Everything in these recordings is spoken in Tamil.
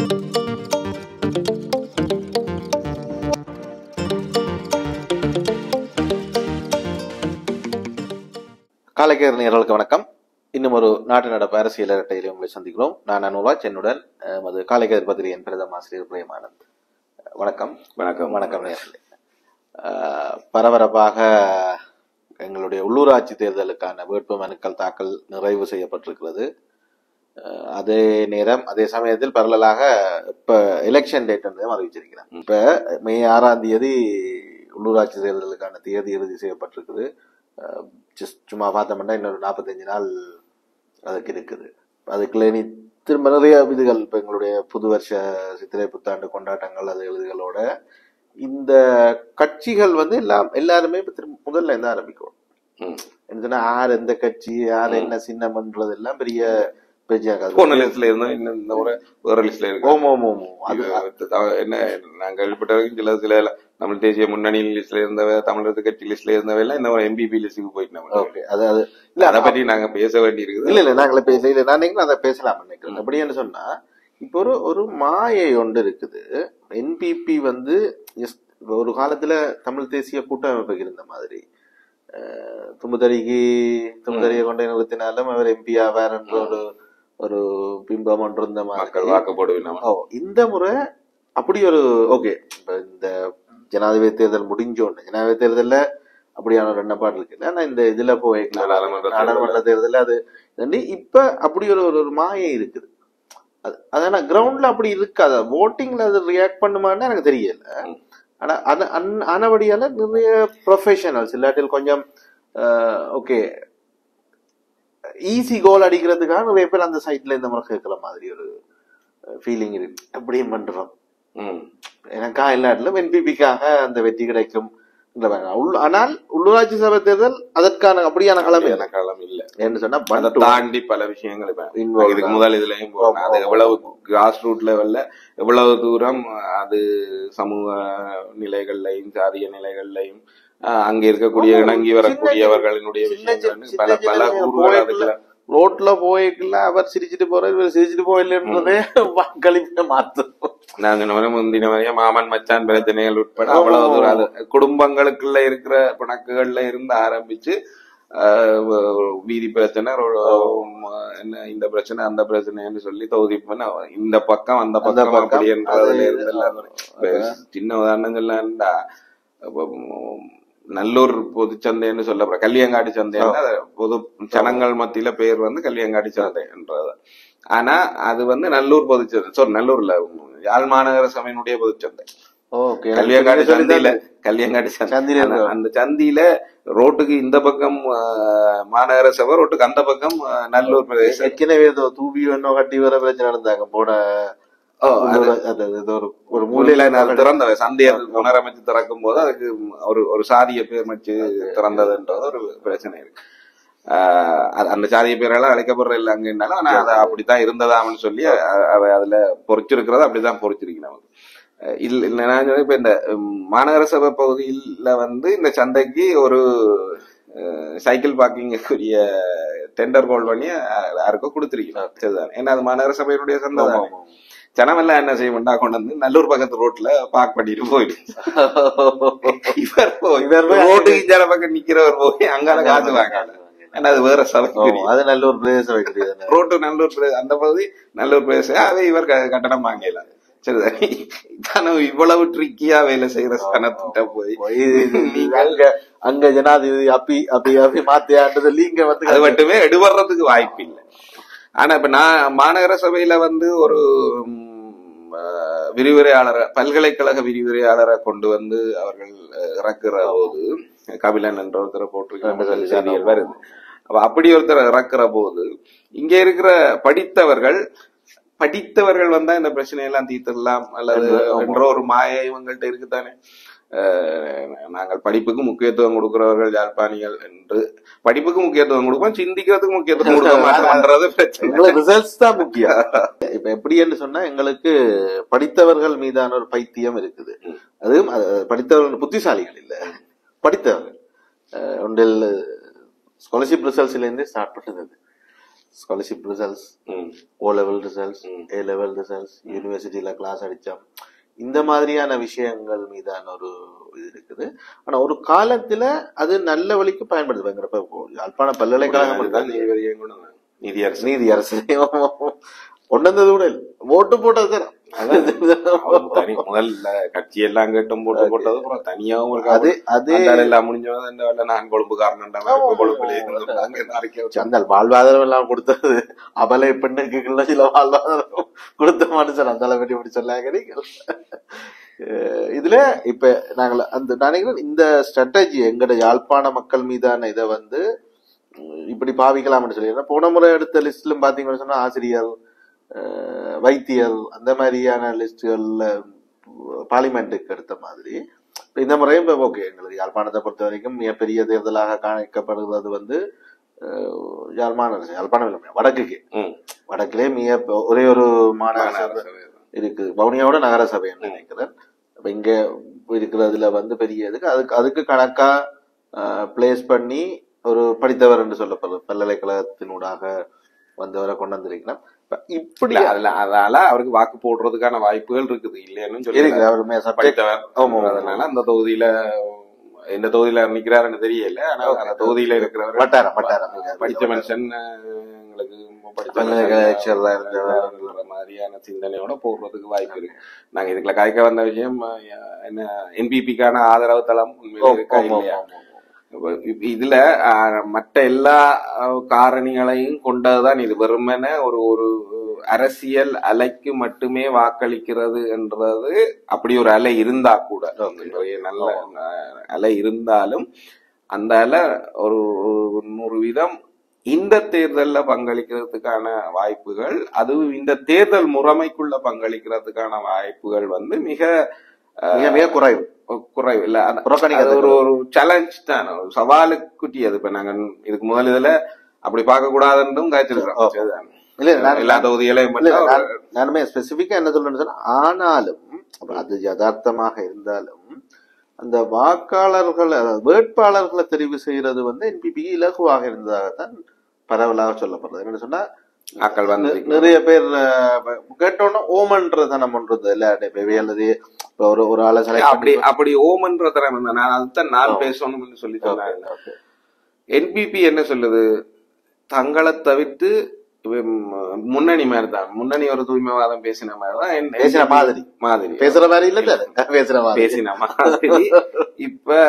காலைக்கேர் நேயர்களுக்கு வணக்கம். இன்னும் ஒரு நாட்டு நடப்பு அரசியல் இரட்டையிலே உங்களை சந்திக்கிறோம். நான் அனுராஜ், என்னுடன் மது காலைக்கேர் பத்திரிகையின் பிரதம ஆசிரியர் பிரேமானந்த். வணக்கம். வணக்கம். வணக்கம் நேயர்களே. பரபரப்பாக எங்களுடைய உள்ளூராட்சி தேர்தலுக்கான வேட்பு மனுக்கள் தாக்கல் நிறைவு செய்யப்பட்டிருக்கிறது. அதே நேரம் அதே சமயத்தில் பரவலாக இப்ப எலெக்ஷன் டேட் அறிவிச்சிருக்கிறாங்க. இப்ப மே 6ஆம் தேதி உள்ளூராட்சி தேர்தலுக்கான தேதி இறுதி செய்யப்பட்டிருக்குது. சும்மா பார்த்தோம்னா இன்னொரு 45 நாள் அதுக்கு இருக்குது. அதுக்குள்ள இனி திரும்ப நிறைய விதிகள், இப்ப எங்களுடைய புது வருஷ சித்திரை புத்தாண்டு கொண்டாட்டங்கள், அது எழுதுகளோட இந்த கட்சிகள் எல்லாருமே இப்ப திரும்ப முதல்ல இருந்து ஆரம்பிக்கும். என்னன்னா யார் எந்த கட்சி, யார் என்ன சின்னம்ன்றது எல்லாம் பெரிய சில தமிழ் தேசிய முன்னணி லிஸ்ட்ல இருந்தவ, தமிழர் கட்சி லிஸ்ட்ல இருந்தவ எல்லாம் இந்த எம்பிபி லிஸ்டுக்கு போயிட்டு அதை பற்றி நாங்க பேச வேண்டி இருக்குது. இல்ல நாங்களே பேசல, நான் அதை பேசலாம் நினைக்கிறேன். அப்படின்னு சொன்னா இப்போ ஒரு மாயை ஒன்று இருக்குது. என்பிபி ஒரு காலத்துல தமிழ் தேசிய கூட்டமைப்பு இருந்த மாதிரி தும்புதறியை கொண்ட நிறுத்தினாலும் அவர் எம்பி ஆவார் என்ற ஒரு பிம்பம் ஒன்று இருந்த மாதிரி வாக்கப்படுவோம். இந்த முறை அப்படி ஒரு ஓகே. இப்ப இந்த ஜனாதிபதி தேர்தல் முடிஞ்சோன்னு, ஜனாதிபதி தேர்தல்ல அப்படியான ஒரு எண்ணப்பாடு இருக்கு. ஆனா இந்த இதுல நாடாளுமன்ற தேர்தல் அது இப்ப அப்படி ஒரு மாயை இருக்குது. அதான கிரவுண்ட்ல அப்படி இருக்காது. ஓட்டிங்ல அது ரியாக்ட் பண்ணுமான்னு எனக்கு தெரியல. ஆனா ஆனபடியால நிறைய ப்ரொஃபஷனல்ஸ் இல்லாட்டில் கொஞ்சம் ஓகே ஈஸி கோல் அடிக்கிறதுக்காக நிறைய பேர் அந்த சைட்ல இந்த முறை கேட்கிற மாதிரி ஒரு ஃபீலிங் இருக்கு. அப்படியும் பண்றோம். எனக்கா இல்லாட்டிலும் என்பிபிக்காக அந்த வெற்றி கிடைக்கும். ஆனால் உள்ளூராட்சி சபை தேர்தல் அதற்கான அப்படியான களம் இல்ல என்று சொன்னா தாண்டி பல விஷயங்கள் இதுக்கு முதல் இதுலயும் அது எவ்வளவு கிராஸ் ரூட் லெவல்ல எவ்வளவு தூரம் அது சமூக நிலைகள்லையும் சாதிய நிலைகள்லையும் அங்க இருக்கக்கூடிய இணங்கி வரக்கூடியவர்களினுடைய விஷயங்கள் பல பல ஊர்கள் ரோட்ல போய்க்குள்ள அவர் சிரிச்சுட்டு போறாரு, இவர் சிரிச்சுட்டு போயில்லைன்றதே வாக்களிப்பை மாத்தும். நாங்க முந்தின வரைய மாமன் மச்சான் பிரச்சனைகள் உட்பட அவ்வளவு தூரம் குடும்பங்களுக்குள்ள இருக்கிற பிணக்குகள்ல இருந்து ஆரம்பிச்சு வீதி பிரச்சனை, என்ன இந்த பிரச்சனை அந்த பிரச்சனைன்னு சொல்லி தொகுதி இந்த பக்கம் அந்த பக்கம் அப்படி என்றதுல இருந்து சின்ன உதாரணம் சொல்லா நல்லூர் பொதுச்சந்தைன்னு சொல்ல கல்லியங்காடி சந்தைன்னா பொது ஜனங்கள் மத்தியில பேர் கல்லியங்காடி சந்தை என்றது. ஆனா அது நல்லூர் பொதுச்சந்தை, நல்லூர்ல யாழ் மாநகர சபையினுடைய பொதுச்சந்தை. கல்லியங்காடி சந்தையில அந்த சந்தியில ரோட்டுக்கு இந்த பக்கம் மாநகர சபை, ரோட்டுக்கு அந்த பக்கம் நல்லூர் பிரதேசம். ஏற்கனவே தூபி ஒன்னும் கட்டி வர பிரச்சனை நடந்தாங்க போன ஒரு மூலையில திறந்த சந்தையை புனரமைச்சு திறக்கும் போது அதுக்கு ஒரு சாதிய பேர் வச்சு திறந்ததுன்றது ஒரு பிரச்சனை இருக்கு. அந்த சாதிய பேரெல்லாம் அழைக்கப்படுற இல்லை அங்கன்னாலும், ஆனா அது அப்படித்தான் இருந்ததாம்னு சொல்லி அதுல பொறிச்சிருக்கிறது அப்படித்தான் பொறிச்சிருக்கு நமக்கு. இப்ப இந்த மாநகர சபை பகுதியில இந்த சந்தைக்கு ஒரு சைக்கிள் பார்க்கிங்குரிய டெண்டர் கோல் பண்ணி யாருக்கும் கொடுத்திருக்கணும். ஏன்னா அது மாநகர சபையினுடைய சந்தை தான். ஜனமெல்லாம் என்ன செய்யணும்னா கொண்டு நல்லூர் பக்கத்து ரோட்ல பார்க் பண்ணிட்டு போயிட்டு இவர் ரோட்டுக்கு ஜன பக்கம் நிக்கிறவர் போய் அங்கால காசு வாங்க. ஏன்னா அது வேற சபை, அது நல்லூர் பிரதேசம், ரோட்டு நல்லூர் பிரதேசம், அந்த பகுதி நல்லூர் பிரதேசம். அதை இவர் கட்டணம் வாங்கலாம். சரிதான். இவ்வளவு ட்ரிக்கியா வேலை செய்யற ஸ்தானத்திட்ட போய் அங்க ஜனாதிபதி அப்பி அப்படி அப்படி மாத்தியான்றது இங்க அது மட்டுமே எடுபடுறதுக்கு வாய்ப்பு இல்லை. ஆனா இப்ப நான் மாநகர சபையில ஒரு விரிவுரையாளரை, பல்கலைக்கழக விரிவுரையாளரை கொண்டு அவர்கள் இறக்குற போது, கபிலன் என்ற ஒருத்தரை போட்டிருக்க வருது. அப்படி ஒருத்தர் இறக்குற போது இங்க இருக்கிற படித்தவர்கள் வந்தா இந்த பிரச்சனையெல்லாம் தீர்த்திடலாம் அல்லது என்ற ஒரு மாயை இவங்கள்ட்ட இருக்குதானே. நாங்கள் படிப்புக்கு முக்கியத்துவம் கொடுக்கிறவர்கள் யாழ்ப்பாணிகள் என்று படிப்புக்கு முக்கியத்துவம் கொடுப்போம், சிந்திக்கிறதுக்கு முக்கியத்துவம் கொடுக்க மாட்டோம்ன்றது பிரச்சனை. ரிசல்ட்ஸ் தான் முக்கியம். இப்ப எப்படி என்று சொன்னா எங்களுக்கு படித்தவர்கள் மீதான ஒரு பைத்தியம் இருக்குது. அதுவும் படித்தவர்கள் புத்திசாலிகள் இல்ல, படித்தவர்கள் ஒன்றில் ஸ்காலர்ஷிப் ரிசல்ட்ஸ்ல இருந்தே ஸ்டார்ட் பண்ணது. ஸ்காலர்ஷிப் ரிசல்ட்ஸ், ம், O level results, A level results, யூனிவர்சிட்டியில கிளாஸ் அடிச்சோம், இந்த மாதிரியான விஷயங்கள் மீதான ஒரு இது இருக்குது. ஆனா ஒரு காலத்துல அது நல்ல வழிக்கு பயன்படுது. யாழ்ப்பாண பல்கலைக்கழகம் அதுதான் நீதிபதியும் கூட நீதியரசு நீதி அரசு கொண்டு வந்தது கூட இல்லை, ஓட்டு போட்டது தானே. அவன் தனி முதல்ல கட்சி எல்லாம் கேட்டும் போட்டு போட்டது அப்புறம் தனியாவும் ஒரு அது அது எல்லாம் முடிஞ்சவங்க நான் கொழும்புக்காரன் கொழும்புல அந்த வாழ்வாதாரம் எல்லாம் கொடுத்தது அபலை பெண்ணுக்கு சில வாழ்வாதாரம் கொடுத்த மனுஷன் அந்த அளவு இப்படி சொல்லாங்க நீங்கள். இதுல இப்ப நாங்கள் அந்த நினைக்கிறேன் இந்த ஸ்ட்ராட்டஜி எங்கட யாழ்ப்பாண மக்கள் மீதான இதை வந்து இப்படி பாவிக்கலாம்னு சொல்லி, போன முறை எடுத்த லிஸ்ட்லும் பாத்தீங்கன்னு சொன்னா ஆசிரியர், வைத்தியர் அந்த மாதிரியான லிஸ்டுகள்ல பார்லிமெண்ட்டுக்கு எடுத்த மாதிரி இந்த முறையும் இப்ப ஓகே. எங்களுக்கு யாழ்ப்பாணத்தை பொறுத்த வரைக்கும் மிகப்பெரிய தேர்தலாக காணிக்கப்படுகிறது வந்து யாழ்ப்பாணம் வடக்குக்கு, வடக்கிலே மிக ஒரே ஒரு மாநகர இருக்கு, வவுனியாவோட நகர சபை நினைக்கிறேன். அப்ப இங்க இருக்கிறதுல வந்து பெரிய இதுக்கு அதுக்கு கணக்கா பிளேஸ் பண்ணி ஒரு படித்தவர் என்று சொல்லப்படுற பல்கலைக்கழகத்தினூடாக வந்தவரை கொண்டு வந்திருக்கலாம். இப்படி அதனால அவருக்கு வாக்கு போடுறதுக்கான வாய்ப்புகள் இருக்குது இல்லைன்னு சொல்லி படித்தவர். அதனால அந்த தொகுதியில எந்த தொகுதியில நிக்கிறாருன்னு தெரியல. ஆனா அந்த தொகுதியில இருக்கிறவர் படித்த மனுஷன் எங்களுக்கு மாதிரியான சிந்தனையோட போடுறதுக்கு வாய்ப்பு இருக்கு. நாங்க இதுக்குள்ள காய்க்க வந்த விஷயம் என்ன, என்பிபிக்கான ஆதரவு தளம் உண்மையில இருக்கா இல்லையா? இதுல மற்ற எல்லா காரணிகளையும் கொண்டதுதான் இது. வெறுமனே ஒரு ஒரு அரசியல் அலைக்கு மட்டுமே வாக்களிக்கிறது என்றது, அப்படி ஒரு அலை இருந்தா கூட, நல்ல அலை இருந்தாலும் அந்த அலை ஒரு 100% இந்த தேர்தல்ல பங்களிக்கிறதுக்கான வாய்ப்புகள், அதுவும் இந்த தேர்தல் முறைமைக்குள்ள பங்களிக்கிறதுக்கான வாய்ப்புகள் வந்து மிக மிக குறைவு குறைவு இல்ல. ஒரு ஒரு சேலஞ்ச் தான், ஒரு சவாலுக்குட்டி அது. இப்ப நாங்க இதுக்கு முதல் இதுல அப்படி பார்க்க கூடாதுன்னும் காய்ச்சிருக்கிறோம். எல்லா தொகுதிகளையும் நானுமே ஸ்பெசிபிக்கா என்ன சொல்றேன்னு சொன்னா, ஆனாலும் அது யதார்த்தமாக இருந்தாலும் அந்த வாக்காளர்கள் வேட்பாளர்களை தெரிவு செய்யறது வந்து என்பிபி இலகுவாக இருந்ததாகத்தான் பரவலாக சொல்லப்படுறது. என்னன்னு சொன்னா, ஆக்கள் வந்து நிறைய பேர் கேட்டோன்னா ஓமன்ற தனம் ஒன்றது இல்ல, அல்லது ஒரு ஆளை அப்படி ஓமன்ற தனம் நான் அதுதான் நான் பேசணும்னு சொல்லி சொன்னேன். என்பிபி என்ன சொல்லுது, தங்களை தவிர்த்து முன்னணி மாதிரி தான், முன்னணி ஒரு தூய்மைவாதம் பேசின மாதிரிதான் பேசுற மாதிரி பேசுற மாதிரி இல்ல பேசின மாதிரி. இப்ப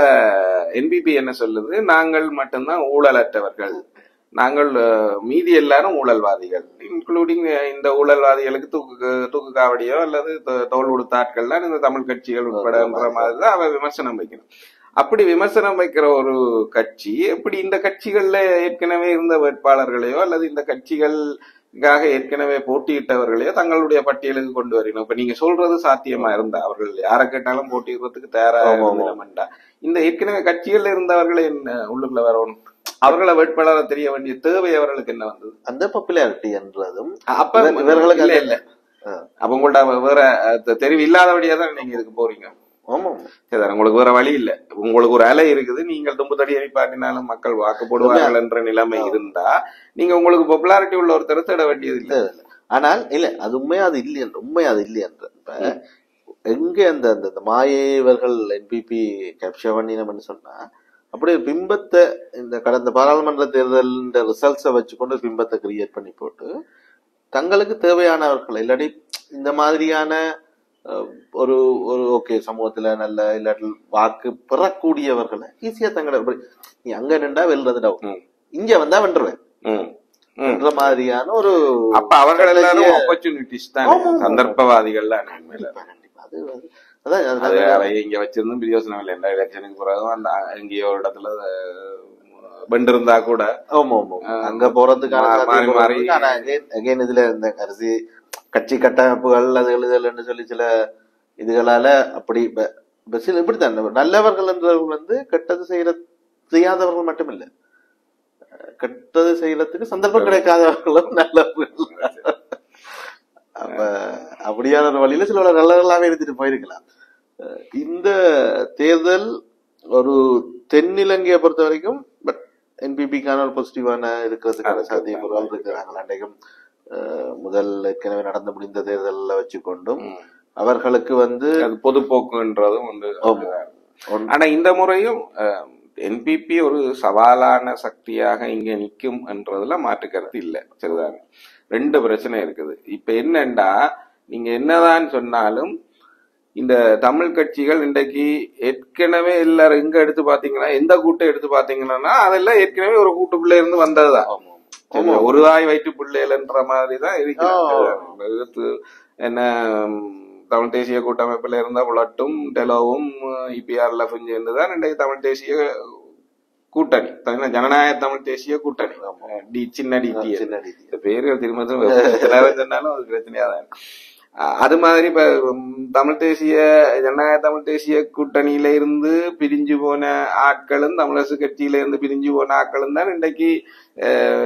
என்பிபி என்ன சொல்லுது, நாங்கள் மட்டும்தான் ஊழலற்றவர்கள், நாங்கள் மீதி எல்லாரும் ஊழல்வாதிகள், இன்க்ளூடிங் இந்த ஊழல்வாதிகளுக்கு தூக்கு காவடியோ அல்லது தோல் உடுத்த ஆட்கள்லாம் இந்த தமிழ் கட்சிகள் உட்படன்ற மாதிரிதான் அவ விமர்சனம் வைக்கணும். அப்படி விமர்சனம் வைக்கிற ஒரு கட்சி எப்படி இந்த கட்சிகள்ல ஏற்கனவே இருந்த வேட்பாளர்களையோ அல்லது இந்த கட்சிகளுக்காக ஏற்கனவே போட்டியிட்டவர்களையோ தங்களுடைய பட்டியலுக்கு கொண்டு வரணும்? இப்ப நீங்க சொல்றது சாத்தியமா இருந்தா, அவர்கள் யாரை கேட்டாலும் போட்டியிடுறதுக்கு தயாராக இந்த ஏற்கனவே கட்சிகள்ல இருந்தவர்களை என்ன உள்ளுக்குள்ள வரணும், அவர்களை வேட்பாளரை தெரிய வேண்டிய தேவை அவர்களுக்கு என்ன வந்தது? அந்த பாப்புலாரிட்டி என்றதும் அப்ப இவர்களுக்கு இல்ல இல்ல அப்ப உங்கள்ட்ட வேற தெரிவு இல்லாதபடியா தான் நீங்க இதுக்கு போறீங்க. உங்களுக்கு வேற வழி இல்ல, உங்களுக்கு ஒரு அலை இருக்குது, நீங்கள் தும்பு தடியை பாட்டினாலும் மக்கள் வாக்கு போடுவார்கள் என்ற நிலைமை இருந்தா நீங்க உங்களுக்கு பாப்புலாரிட்டி உள்ள ஒருத்தரை தேட வேண்டியது இல்ல. ஆனால் இல்ல, அது உண்மையா அது இல்லை என்ற உண்மையா அது இல்லை என்ற எங்க அந்த மாயவர்கள் என்பிபி கேப்சர் பண்ணினோம்னு சொன்னா, அப்படியே பிம்பத்தை இந்த கடந்த பாராளுமன்ற தேர்தல் ரிசல்ட்ஸை வச்சுக்கொண்டு பிம்பத்தை கிரியேட் பண்ணி போட்டு தங்களுக்கு தேவையானவர்கள் இல்லாட்டி இந்த மாதிரியான ஒரு ஒரு ஓகே சமூகத்துல நல்ல இல்லாட்டி வாக்கு பெறக்கூடியவர்களை ஈஸியா தங்களை நீ அங்க நின்றா வெல்றது, இங்க வந்தா வென்றுவேன் என்ற மாதிரியான ஒரு, அப்ப அவர்கள் எல்லாரும் ஆப்பர்ச்சுனிட்டிஸ் தான், சந்தர்ப்பவாதிகள் தான். இங்க வச்சிருந்தும் பிரயோசனம் இல்லை. எந்த எலெக்ஷனுக்கு பிறகு அந்த எங்கேயோ ஒரு இடத்துல வெண்டிருந்தா கூட அங்க போறதுக்கான இதுல இந்த அரிசி கட்சி கட்டமைப்புகள் அது எழுதல்னு சொல்லி சில இதுகளால அப்படி இப்படித்தான் நல்லவர்கள் என்றவர்கள் வந்து கெட்டது செய்யாதவர்கள் மட்டும் இல்ல, கெட்டது செய்யறதுக்கு சந்தர்ப்பம் கிடைக்காதவர்களும் நல்லவர்கள். அப்ப அப்படியான ஒரு வழியில சில நல்லவர்களாவே இருந்துட்டு போயிருக்கலாம். இந்த தேர்தல் ஒரு தென்னிலங்கையை பொறுத்த வரைக்கும் என்பிபிக்கான ஒரு பாசிட்டிவான இருக்கிறதுக்கான சாத்தியக்கூறுகள் இருக்கிறாங்க. அன்றைக்கும் முதல் ஏற்கனவே நடந்து முடிந்த தேர்தலில் வச்சுக்கொண்டும் அவர்களுக்கு பொதுப்போக்குன்றதும் உண்டு. ஆனா இந்த முறையும் என்பிபி ஒரு சவாலான சக்தியாக இங்க நிக்கும் என்றதுல மாற்று கருத்து இல்லை. சரிதாங்க. ரெண்டு பிரச்சனை இருக்குது. இப்ப என்னண்டா, நீங்க என்னதான் சொன்னாலும் இந்த தமிழ் கட்சிகள் இன்றைக்கு ஏற்கனவே எல்லாரும் எங்க எடுத்து பாத்தீங்கன்னா, எந்த கூட்டம் எடுத்து பாத்தீங்கன்னா அதெல்லாம் ஏற்கனவே ஒரு கூட்டுக்குள்ள இருந்து வந்ததுதான். ஒரு தாய் வயிற்று பிள்ளைகள்ன்ற மாதிரிதான் இருக்கு. என்ன தமிழ் தேசிய கூட்டமைப்புல இருந்த புலட்டும் டெலோவும் இபிஆர்ல சேர்ந்துதான் இன்றைக்கு தமிழ் தேசிய கூட்டணி, ஜனநாயக தமிழ் தேசிய கூட்டணி, சின்ன டிடி பேர்கள் திரும்ப சொன்னாலும் அது பிரச்சனையாதான் இருக்கு. அது மாதிரி இப்ப தமிழ் தேசிய ஜனநாயக தமிழ் தேசிய கூட்டணியில இருந்து பிரிஞ்சு போன ஆட்களும் தமிழரசு கட்சியில இருந்து பிரிஞ்சு போன ஆட்களும் தான் இன்றைக்கு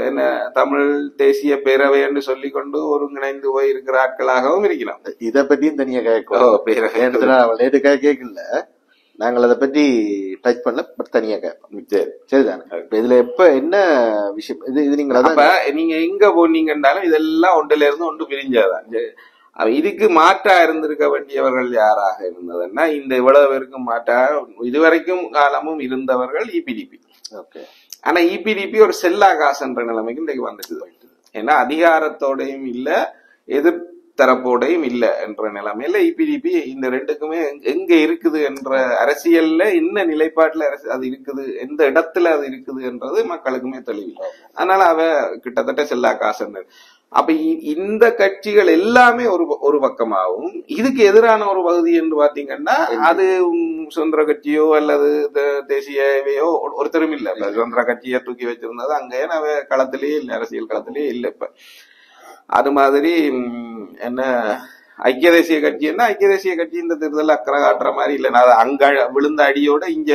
என்ன தமிழ் தேசிய பேரவை என்று சொல்லிக்கொண்டு ஒருங்கிணைந்து போய் இருக்கிற ஆட்களாகவும் இருக்கிறோம். இதை பற்றியும் தனியா கேட்கல, நாங்கள் அதை பற்றி டச் பண்ணல, பட் தனியா கேட்போம். சரிதானே. இதுல எப்ப என்ன விஷயம் இது நீங்க அப்ப நீங்க எங்க போனீங்கன்னாலும் இதெல்லாம் ஒன்றுல இருந்து ஒன்று பிரிஞ்சாதான். இதுக்கு மாற்றா இருந்திருக்க வேண்டியவர்கள் யாராக இருந்ததுன்னா, இந்த இவ்வளவு பேருக்கும் மாற்றா இதுவரைக்கும் காலமும் இருந்தவர்கள் இபிடிபி. ஆனா இபிடிபி ஒரு செல்லாகாசன்ற நிலைமைக்கு இன்றைக்கு வந்துட்டு. ஏன்னா அதிகாரத்தோடையும் இல்ல எதிர்த்தரப்போடையும் இல்ல என்ற நிலைமையில இபிடிபி இந்த ரெண்டுக்குமே எங்க இருக்குது என்ற அரசியல்ல என்ன நிலைப்பாட்டுல அது இருக்குது, எந்த இடத்துல அது இருக்குது என்றது மக்களுக்குமே தெளிவில்லை. அதனால அவ கிட்டத்தட்ட செல்லாகாசன். அப்ப இந்த கட்சிகள் எல்லாமே ஒரு பக்கமாகவும், இதுக்கு எதிரான ஒரு பகுதி என்று பாத்தீங்கன்னா அது சுதந்திர கட்சியோ அல்லது தேசியவையோ ஒருத்தரும் இல்ல. சுதந்திர கட்சியை தூக்கி வச்சிருந்தது அங்கே களத்திலேயே இல்லை, அரசியல் களத்திலேயே இல்லை. இப்ப அது மாதிரி என்ன ஐக்கிய தேசிய கட்சி என்ன, ஐக்கிய தேசிய கட்சி இந்த தேர்தல் அக்கறை காட்டுற மாதிரி இல்ல. நான் அங்க விழுந்த அடியோட இங்க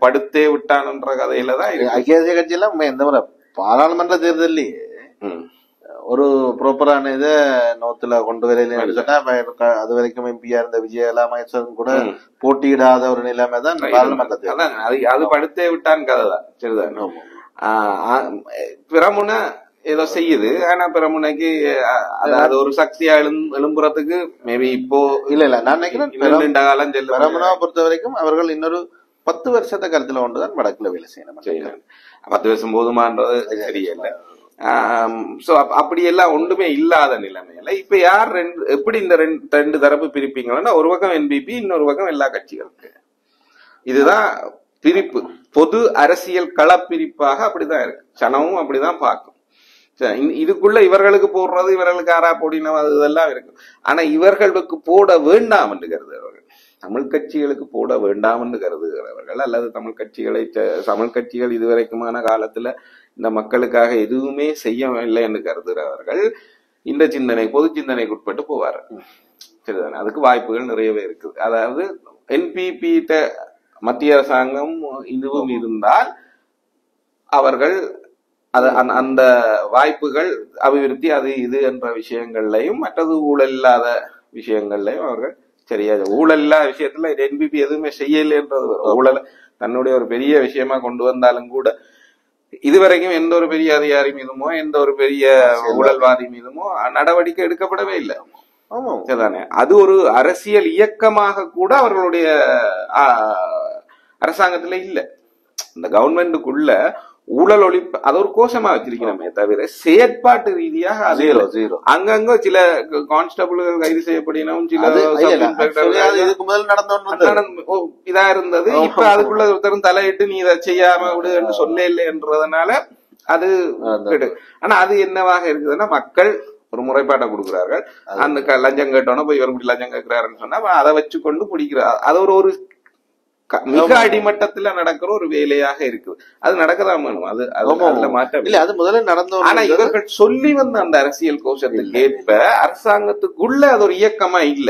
படுத்தே விட்டான்ன்ற கதையில தான் ஐக்கிய தேசிய கட்சி எல்லாம் எந்த முறை பாராளுமன்ற தேர்தல்லையே ஒரு ப்ராப்பரான இதை நோத்துல கொண்டு வரலன்னு சொன்னா, அது வரைக்கும் எம்பியா இருந்த விஜயலாமேஸ்வரன் கூட போட்டியிடாத ஒரு நிலைமை தான் பாராளுமன்றத்தில். அது படுத்தே விட்டான்னு கதை தான். சரிதான். பிரமுன ஏதோ செய்யுது. ஆனா பிரமுனைக்கு அது ஒரு சக்தியா எழும்புறதுக்கு மேபி இப்போ இல்ல நான் நினைக்கிறேன் காலம் செல்லும். பிரமுனாவை பொறுத்த வரைக்கும் அவர்கள் இன்னொரு 10 வருஷத்தை கருத்துல கொண்டுதான் வடக்குல வேலை செய்யணும். 10 வருஷம் போதுமான்றது தெரியல. அப்படியெல்லாம் ஒன்றுமே இல்லாத நிலைமையில இப்ப யார் எப்படி இந்த ரெண்டு தரப்பு பிரிப்பீங்கன்னா, ஒரு பக்கம் என்பிபி, இன்னொரு பக்கம் எல்லா கட்சிகளுக்கு. இதுதான் பிரிப்பு. பொது அரசியல் களப்பிரிப்பாக அப்படிதான் இருக்கு. சனமும் அப்படிதான் பார்க்கும். இதுக்குள்ள இவர்களுக்கு போடுறது, இவர்களுக்கு ஆறா போடினோம், அது இதெல்லாம் இருக்கு. ஆனா இவர்களுக்கு போட வேண்டாம் என்று கருதுகிறவர்கள், தமிழ் கட்சிகளுக்கு போட வேண்டாம் என்று கருதுகிறவர்கள், அல்லது தமிழ் கட்சிகள் இதுவரைக்குமான காலத்துல இந்த மக்களுக்காக எதுவுமே செய்யவில்லை என்று கருதுகிறவர்கள் இந்த பொது சிந்தனைக்கு உட்பட்டு போவார். சரிதானே. அதுக்கு வாய்ப்புகள் நிறையவே இருக்குது. அதாவது என்பிபி மத்திய அரசாங்கம் இதுவும் இருந்தால் அவர்கள் அந்த வாய்ப்புகள் அபிவிருத்தி அது இது என்ற விஷயங்கள்லையும், மற்றது ஊழல் இல்லாத விஷயங்கள்லையும் அவர்கள் சரியா, ஊழல் இல்லாத விஷயத்துல என்பிபி எதுவுமே செய்யலைன்றது, ஊழல் தன்னுடைய ஒரு பெரிய விஷயமா கொண்டு வந்தாலும் கூட இதுவரைக்கும் எந்த ஒரு பெரிய அதிகாரி மீதுமோ எந்த ஒரு பெரிய ஊழல்வாதி மீதுமோ நடவடிக்கை எடுக்கப்படவே இல்லை. சரிதானே. அது ஒரு அரசியல் இயக்கமாக கூட அவர்களுடைய அரசாங்கத்துல இல்ல. இந்த கவர்மெண்ட்டுக்குள்ள ஊழல் ஒழிப்பு அது ஒரு கோஷமா வச்சிருக்கணுமே தவிர செயற்பாட்டு ரீதியாக அது அங்கங்க சில கான்ஸ்டபிள்கள் கைது செய்யப்படினும் சில இதா இருந்தது. இப்ப அதுக்குள்ள ஒருத்தரும் தலையிட்டு நீ இதை செய்யாம விடுன்னு சொல்ல இல்லை என்றதுனால அது. ஆனா அது என்னவாக இருக்குதுன்னா, மக்கள் ஒரு முறைப்பாட்டை கொடுக்கிறார்கள். அந்த லஞ்சம் கேட்டோன்னா போய் இவர் லஞ்சம் கேட்கிறாருன்னு சொன்னா அதை வச்சு கொண்டு பிடிக்கிறார். அது ஒரு மிக அடிமட்டத்துல நடக்கிற ஒரு வேலையாக இருக்குது. அது நடக்கதான் வேணும். அது மாற்றம் இல்ல. அது முதல்ல நடந்தோம். ஆனா இவர்கள் சொல்லி வந்த அந்த அரசியல் கோஷத்துக்கு ஏற்ப அரசாங்கத்துக்குள்ள அது ஒரு இயக்கமா இல்ல.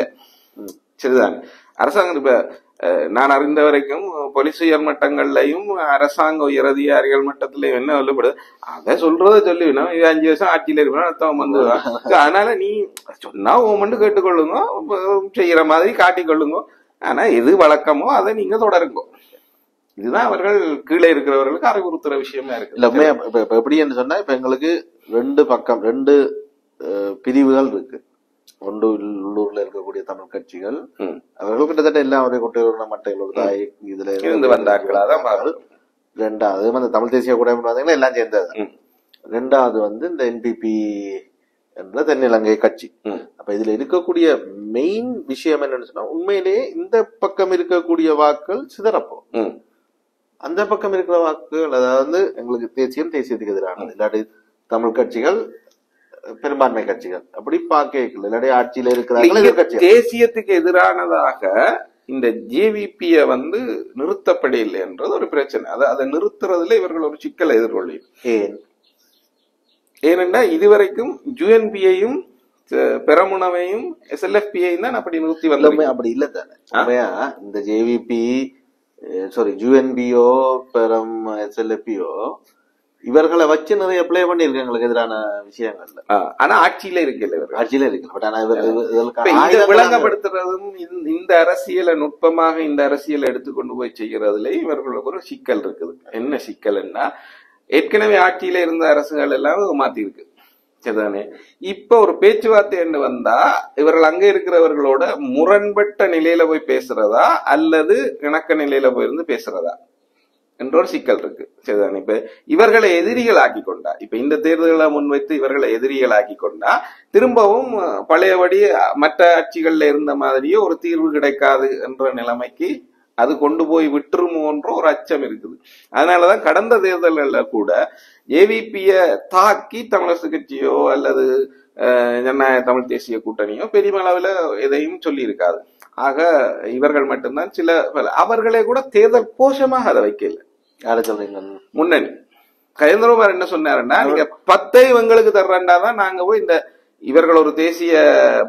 சரிதான். அரசாங்கம் இப்ப நான் அறிந்த வரைக்கும் போலீஸ் உயர் மட்டங்கள்லயும் அரசாங்க உயர் அதிகாரிகள் மட்டத்திலயும் என்ன சொல்லப்படுது, அதை சொல்றத சொல்லிவினா 5 வருஷம் ஆட்சியில இருப்பா அர்த்தம் வந்து. அதனால நீ சொன்னா ஓமண்டு கேட்டுக்கொள்ளுங்க, செய்யற மாதிரி காட்டிக்கொள்ளுங்க. ஆனா எது வழக்கமோ அதை நீங்க தொடருங்க. இதுதான் அவர்கள் கீழே இருக்கிறவர்களுக்கு அறிவுறுத்துற விஷயமா இருக்கு. இல்ல இப்ப எப்படின்னு சொன்னா, இப்ப எங்களுக்கு ரெண்டு பிரிவுகள் இருக்கு. ஒன்று உள்ளூர்ல இருக்கக்கூடிய தமிழ் கட்சிகள், அவர்கள் கிட்டத்தட்ட எல்லாம் ஒரே கொட்டையூர் மட்டைகளோட தாய் இதுல இருந்து வந்தார்களாதான். ரெண்டாவது வந்து தமிழ் தேசிய கூட்டமைப்பு பார்த்தீங்கன்னா எல்லாம் சேர்ந்தது. ரெண்டாவது வந்து இந்த என்பிபி என்ற தென்னிலங்கை கட்சி. அப்ப இதுல இருக்கக்கூடிய மெயின் விஷயம் என்னன்னு சொன்னா, உண்மையிலேயே இந்த பக்கம் இருக்கக்கூடிய வாக்குகள் சிதறப்போம், அந்த பக்கம் இருக்கிற வாக்குகள் அதாவது எங்களுக்கு தேசியத்துக்கு எதிரானது, இல்லாட்டி தமிழ் கட்சிகள் பெரும்பான்மை கட்சிகள் அப்படி பார்க்க இல்லாட்டி ஆட்சியில இருக்கிற தேசியத்துக்கு எதிரானதாக இந்த ஜேவிபிய வந்து நிறுத்தப்படவில்லை என்றது ஒரு பிரச்சனை. அதை நிறுத்துறதுல இவர்கள் ஒரு சிக்கலை எதிர்கொள்ள. ஏனென்றா இதுவரைக்கும் யூஎன்பியையும் பெரமுனவையும் SLFP-யையும் தான் அப்படி நிறுத்தி வந்தோமே. அப்படி இல்ல தானே இந்த ஜேவிபி யூஎன்பியோ பெரம் SLFP-யோ இவர்களை வச்சு நிறைய பிளே பண்ணிருக்கு எங்களுக்கு எதிரான விஷயங்கள்ல. ஆனா ஆட்சியில இருக்கல, ஆட்சியில இருக்கு. பட் ஆனா விளங்கப்படுத்துறதும் இந்த அரசியலை நுட்பமாக இந்த அரசியலை எடுத்துக்கொண்டு போய் செய்யறதுல இவர்களுக்கு ஒரு சிக்கல் இருக்குது. என்ன சிக்கல்னா, ஏற்கனவே ஆட்சியில இருந்த அரசுகள் எல்லாம் மாத்தி இருக்கு, சரிதானே? இப்ப ஒரு பேச்சுவார்த்தை என்று வந்தா இவர்கள் அங்க இருக்கிறவர்களோட முரண்பட்ட நிலையில போய் பேசுறதா அல்லது இணக்க நிலையில போயிருந்து பேசுறதா என்ற ஒரு சிக்கல் இருக்கு, சரிதானே? இப்ப இவர்களை எதிரிகள் ஆக்கி கொண்டா, இப்ப இந்த தேர்தல்களை முன்வைத்து இவர்களை எதிரிகள் ஆக்கி கொண்டா திரும்பவும் பழையபடி மற்ற ஆட்சிகள்ல இருந்த மாதிரியே ஒரு தீர்வு கிடைக்காது என்ற நிலைமைக்கு அது கொண்டு போய் விட்டுருமோன்ற ஒரு அச்சம் இருக்குது. அதனாலதான் கடந்த தேர்தல்கள்ல கூட ஏவிபிய தாக்கி தமிழரசு கட்சியோ அல்லது ஜனநாயக தமிழ் தேசிய கூட்டணியோ பெரிய அளவுல எதையும் சொல்லி இருக்காது. ஆக இவர்கள் மட்டும்தான் சில அவர்களே கூட தேர்தல் கோஷமாக அதை வைக்கல. யார சொல்றீங்க? முன்னணி கஜேந்திரகுமார் என்ன சொன்னாருன்னா, நீங்க 10 இவங்களுக்கு தர்றாண்டாதான் நாங்க போய் இந்த இவர்கள் ஒரு தேசிய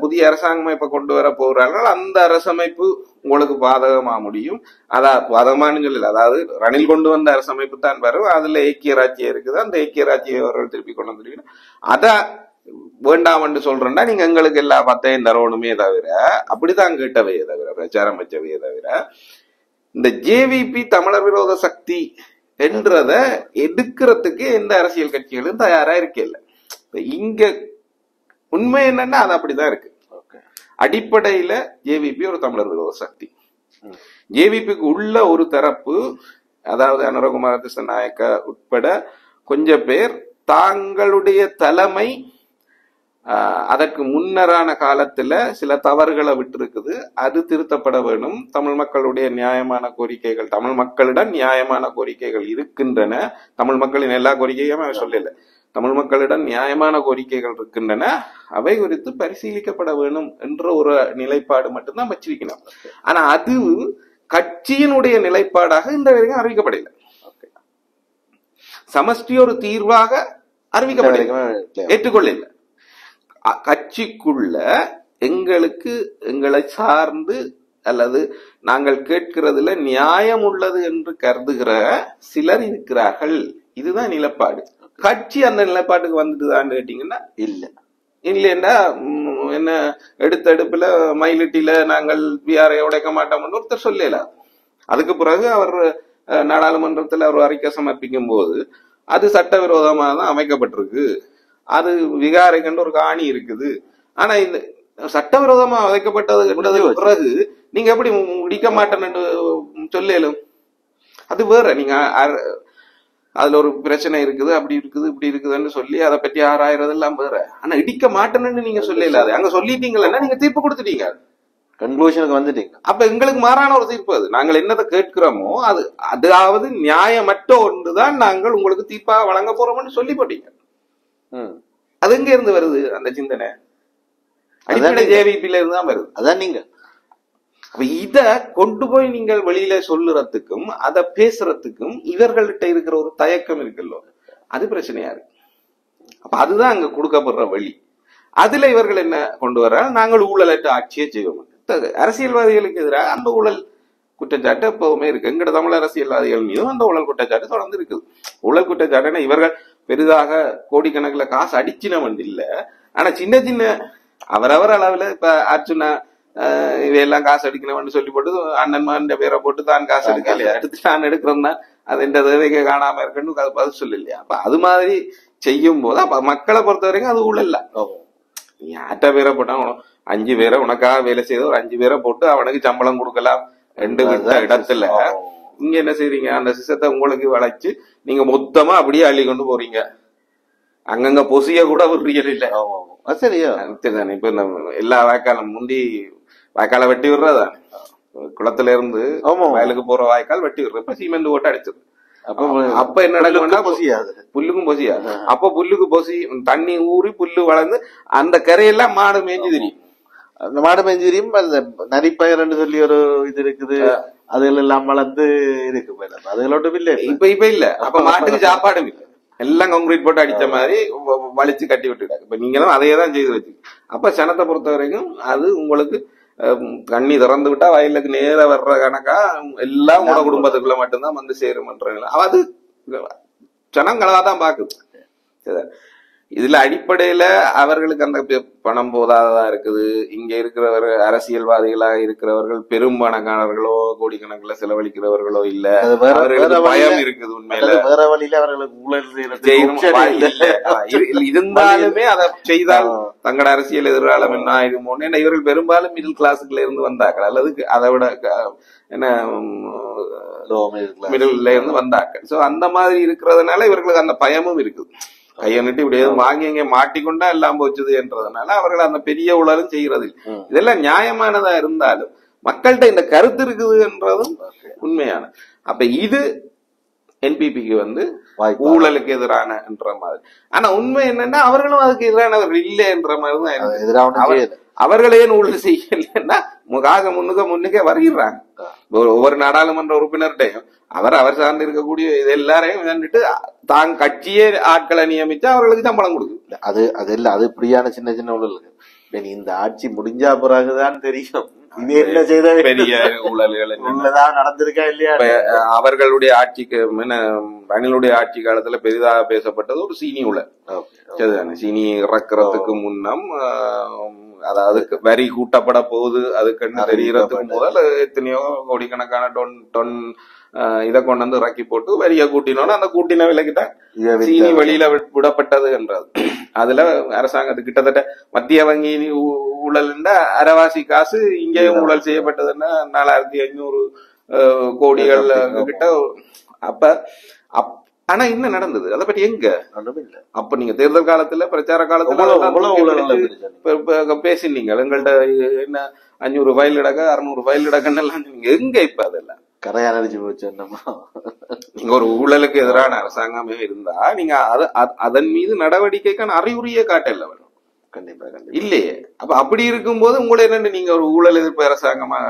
புதிய அரசாங்கமைப்பை கொண்டு வர போகிறார்கள், அந்த அரசமைப்பு உங்களுக்கு பாதகமா முடியும். பாதகமானு சொல்லல, அதாவது ரணில் கொண்டு வந்த அரசமைப்பு தான் வரும், அதுல ஐக்கிய ராஜ்யம் இருக்குது, அந்த ஐக்கிய ராஜ்யம் அவர்கள் திருப்பி கொண்டு வந்துருக்கீங்க, அத வேண்டாம் என்று சொல்றேன்னா நீங்க எங்களுக்கு எல்லா 10 தரணுமே தவிர, அப்படிதான் கேட்டவையே தவிர, பிரச்சாரம் வச்சவையே தவிர, இந்த ஜேவிபி தமிழர் விரோத சக்தி என்றத எடுக்கிறதுக்கு எந்த அரசியல் கட்சிகளும் தயாரா இருக்கல. இங்க உண்மை என்னன்னா அது அப்படிதான் இருக்கு. அடிப்படையில ஜேவிபி ஒரு தமிழர் விரோத சக்தி. ஜேவிபிக்கு உள்ள ஒரு தரப்பு, அதாவது அனுரகுமார திசாநாயக்க உட்பட கொஞ்சம் பேர் தாங்களுடைய தலைமை அதற்கு முன்னரான காலத்துல சில தவறுகளை விட்டு இருக்குது, அது திருத்தப்பட வேணும். தமிழ் மக்களுடைய நியாயமான கோரிக்கைகள், தமிழ் மக்களிடம் நியாயமான கோரிக்கைகள் இருக்கின்றன. தமிழ் மக்களின் எல்லா கோரிக்கையும் சொல்லல, தமிழ் மக்களிடம் நியாயமான கோரிக்கைகள் இருக்கின்றன, அவை குறித்து பரிசீலிக்கப்பட வேணும் என்ற ஒரு நிலைப்பாடு மட்டும்தான் வச்சிருக்கணும். ஆனா அது கட்சியினுடைய நிலைப்பாடாக இந்த வரைக்கும் அறிவிக்கப்படல, சமஷ்டி ஒரு தீர்வாக அறிவிக்கப்படல, ஏற்றுக்கொள்ள. கட்சிக்குள்ள எங்களை சார்ந்து அல்லது நாங்கள் கேட்கிறதுல நியாயம் உள்ளது என்று கருதுகிற சிலர் இருக்கிறார்கள். இதுதான் நிலைப்பாடு. கட்சி அந்த நிலைப்பாட்டுக்கு வந்துட்டுதான் கேட்டீங்கன்னா இல்லைன்னா என்ன எடுத்த எடுப்புல மயிலிட்டில நாங்கள் பிஆரை உடைக்க மாட்டோம்னு ஒருத்தர் சொல்லலாம். அதுக்கு பிறகு அவர் நாடாளுமன்றத்தில் அவர் அறிக்கை சமர்ப்பிக்கும் போது அது சட்டவிரோதமாக தான் அமைக்கப்பட்டிருக்கு, அது விகாரைக்கண்டு ஒரு காணி இருக்குது, ஆனா இந்த சட்டவிரோதமா வைக்கப்பட்டது பிறகு நீங்க எப்படி முடிக்க மாட்டேன்னு சொல்லலும், அது வேற. நீங்க அதுல ஒரு பிரச்சனை இருக்குது, அப்படி இருக்குது இப்படி இருக்குதுன்னு சொல்லி அதை பற்றி ஆராயறது எல்லாம் வேற. ஆனா இடிக்க மாட்டேன்னு நீங்க சொல்லல, அங்க சொல்லிட்டீங்களா, நீங்க தீர்ப்பு கொடுத்துட்டீங்க, கன்க்ளூஷனுக்கு வந்துட்டீங்க. அப்ப எங்களுக்கு மாறான ஒரு தீர்ப்பு அது. நாங்கள் என்னதை கேட்கிறோமோ அது அதாவது நியாயமற்ற ஒன்றுதான் நாங்கள் உங்களுக்கு தீர்ப்பாக வழங்க போறோம்னு சொல்லி போட்டீங்க. அது எங்க இருந்து வருது அந்த சிந்தனை? அடிப்படை ஜேவிபில இருந்து தான் வருது. அதான் நீங்க அப்ப இத கொண்டு போய் நீங்கள் வெளியில சொல்லுறதுக்கும் அதை பேசுறதுக்கும் இவர்கள்ட்ட இருக்கிற ஒரு தயக்கம் இருக்குல்ல, அது பிரச்சனையா இருக்கு. அப்ப அதுதான் அங்க கொடுக்கப்படுற வழி. அதுல இவர்கள் என்ன கொண்டு வர, நாங்கள் ஊழலற்ற ஆட்சியை செய்வோம். அரசியல்வாதிகளுக்கு எதிராக அந்த ஊழல் குற்றச்சாட்டு எப்பவுமே இருக்கு. எங்கட தமிழ் அரசியல்வாதிகள் மீதும் அந்த ஊழல் குற்றச்சாட்டு தொடர்ந்து இருக்குது. ஊழல் குற்றச்சாட்டுன்னா இவர்கள் பெரிதாக கோடிக்கணக்கில் காசு அடிச்சினவன் இல்ல, ஆனா சின்ன சின்ன அவரவர் அளவுல இப்ப அர்ச்சுனா இவையெல்லாம் காசு அடிக்கணும்னு சொல்லி போட்டு அண்ணன் மகன் பேரை போட்டு தான் காசு எடுக்க இல்லையா, எடுத்து நான் எடுக்கிறேன்னா அது எந்த தேவைக்கு காணாம இருக்குன்னு அது பதில் சொல்லு இல்லையா. அப்ப அது மாதிரி செய்யும் போது அப்ப மக்களை பொறுத்த வரைக்கும் அது ஊழல் இல்ல. நீ யார்கிட்ட பேரை போட்டா 5 பேரை உனக்காக வேலை செய்த ஒரு 5 பேரை போட்டு அவனுக்கு சம்பளம் கொடுக்கலாம் 2 விட்ட இடத்துல. இங்க என்ன செய்றீங்க, அந்த சிஸ்டத்தை உங்களுக்கு வளைச்சு நீங்க மொத்தமா அப்படியே அள்ளி கொண்டு போறீங்க. அங்கங்க பொசிய கூட விடுறீங்க இல்ல. சரியா தானே. இப்ப எல்லா வாய்க்காலும் முந்தி வாய்க்கால வெட்டி விடுறதா, குளத்துல இருந்து வயலுக்கு போற வாய்க்கால் வெட்டி விடுறது. இப்ப சிமெண்ட் போட்டு அடிச்சிரு. அப்ப என்ன நடக்கும்னா புல்லுக்கும் பொசியாது. அப்ப புல்லுக்கு பொசி தண்ணி ஊறி புல்லு வளர்ந்து அந்த கரையெல்லாம் மாடு மேய்ஞ்சு தெரியும். அந்த மாடு மேய்ஞ்சு தெரியும். அந்த நரிப்பயர்ன்னு சொல்லி ஒரு இது இருக்குது, அதுல எல்லாம் வளர்ந்து இருக்கு. அதுகளோட இல்ல இப்ப இல்ல. அப்ப மாட்டுக்கு சாப்பாடும் இல்ல, எல்லாம் கான்கிரீட் போட்டு அடிச்ச மாதிரி வலிச்சு கட்டி விட்டுட்டாங்க. இப்ப நீங்களும் அதையே தான் செய்து வச்சு. அப்ப சனத்தை பொறுத்த வரைக்கும் அது உங்களுக்கு கண்ணி திறந்து விட்டா வயலுக்கு நேர வர்ற கணக்கா எல்லாம் உங்களோட குடும்பத்துக்குள்ள மட்டும்தான் வந்து சேருமன்றாங்க. அது ஜனங்களா தான் பாக்குது. இதுல அடிப்படையில அவர்களுக்கு அந்த பணம் போதாததா இருக்குது. இங்க இருக்கிறவர் அரசியல்வாதிகளாக இருக்கிறவர்கள் பெரும் பணக்காரர்களோ கோடிக்கணக்கில் செலவழிக்கிறவர்களோ இல்ல, அவர்களுக்கு பயம் இருக்குது. உண்மையில வேற வழியில அவர்களுக்கு இருந்தாலுமே அதை செய்தால் தங்களோட அரசியல் எதிர்காலம் என்ன ஆயிடுமோ. ஏன்னா இவர்கள் பெரும்பாலும் மிடில் கிளாஸுக்குள்ள இருந்து வந்தார்கள், அல்லது அதை விட என்ன மிடில் இருந்து வந்தார்கள். சோ அந்த மாதிரி இருக்கிறதுனால இவர்களுக்கு அந்த பயமும் இருக்குது. கையன்னிட்டு இப்படி எதுவும் வாங்கி இங்க மாட்டிக்கொண்டா எல்லாம் போச்சுது என்றதுனால அவர்கள் அந்த பெரிய ஊழலும் செய்யறது. இதெல்லாம் நியாயமானதா இருந்தாலும் மக்கள்கிட்ட இந்த கருத்து இருக்குது என்றதும் உண்மையான. அப்ப இது என்பிபிக்கு ஊழலுக்கு எதிரான என்ற மாதிரி. ஆனா உண்மை என்னன்னா அவர்களும் அதுக்கு எதிரானவர்கள் இல்லை என்ற மாதிரிதான். அவர்களே ஊழல் செய்யலைன்னா காசு முன்னுக்கே வருகிறாங்க. ஒவ்வொரு நாடாளுமன்ற உறுப்பினர்கிட்டையும் அவர் சார்ந்து இருக்கக்கூடிய இது எல்லாரையும் வந்துட்டு தான் கட்சியே ஆட்களை நியமிச்சா அவர்களுக்கு சம்பளம் கொடுக்கும். அது இல்ல, அது இப்படியான சின்ன சின்ன ஊழலுக்கு இந்த ஆட்சி முடிஞ்சா பிறகுதான் தெரியும் என்ன செய்த பெரிய ஊழல்கள் நடந்திருக்கா இல்லையா. அவர்களுடைய ஆட்சிக்கு ரணிலுடைய ஆட்சி காலத்துல பெரிதாக பேசப்பட்டது ஒரு சீனி ஊழல். சீனி இறக்குறதுக்கு முன்னம், அதாவது வரி கூட்டப்பட போகுது அதுக்கு தெரியறதுக்கு முதல் எத்தனையோ கோடிக்கணக்கான டொன் இதை கொண்டு வந்து இறக்கி போட்டு வரிய கூட்டினோன்னு அந்த கூட்டின விலைக்குதான் சீனி வெளியில விடப்பட்டது என்றது. அதுல அரசாங்கத்துக்கு கிட்டத்தட்ட மத்திய வங்கி ஊழல் அரைவாசி காசு இங்கேயும் ஊழல் செய்யப்பட்டதுன்னா 4500 கோடிகள் கிட்ட. ஆனா என்ன நடந்தது அதை பற்றி எங்க அப்ப நீங்க தேர்தல் காலத்துல பிரச்சார காலத்துல பேசினீங்க. எங்கள்கிட்ட என்ன 500 ஃபைல் கிடக்க 600 ஃபைல் கிடக்குன்னு எல்லாம் எங்க இப்ப அதெல்லாம் கரையானடிச்சு போச்சு. நீங்க ஒரு ஊழலுக்கு எதிரான அரசாங்கமே இருந்தா நீங்க அதன் மீது நடவடிக்கைக்கான அறிகுறியே காட்டல வரும். கண்டிப்பா இல்லையே. அப்ப அப்படி இருக்கும் போது உங்களை என்னன்னு நீங்க ஒரு ஊழல் எதிர்ப்பு அரசாங்கமா.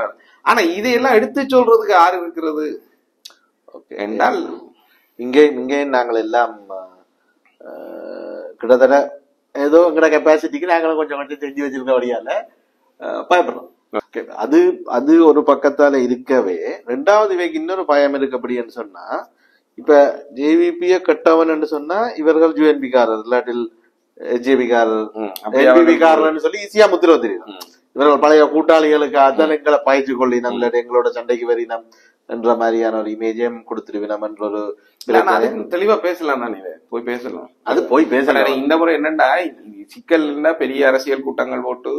ஆனா இதையெல்லாம் எடுத்து சொல்றதுக்கு யாரு இருக்கிறது என்றால் இங்கே நாங்கள் எல்லாம் கிட்டத்தட்ட ஏதோ எங்கட கெப்பாசிட்டிக்கு நாங்களும் கொஞ்சம் செஞ்சு வச்சிருக்க வழியால பயப்படுறோம். அது ஒரு பக்கத்தால இருக்கவே, 2வது இவைக்கு இன்னொரு பயம் இருக்கு. அப்படின்னு சொன்னா இப்ப ஜேவிபிய கட்டவன் சொன்னா இவர்கள் யூஎன்பி காரர் இல்லாட்டில் எஜேபி காரர் என்பிபி காரர்னு சொல்லி ஈஸியா முத்திர தெரியும். இவர்கள் பழைய கூட்டாளிகளுக்காகத்தான் எங்களை பயிற்சி கொள்ளினம் இல்லாட்டி எங்களோட சண்டைக்கு வரினம் என்ற மாதிரியான ஒரு இமேஜையும் கொடுத்துருவினம் என்ற ஒரு தெளிவா பேசலாம் தான். போய் பேசலாம், அது போய் பேசலாம். இந்த முறை என்னண்டா சிக்கல் பெரிய அரசியல் கூட்டங்கள் போட்டு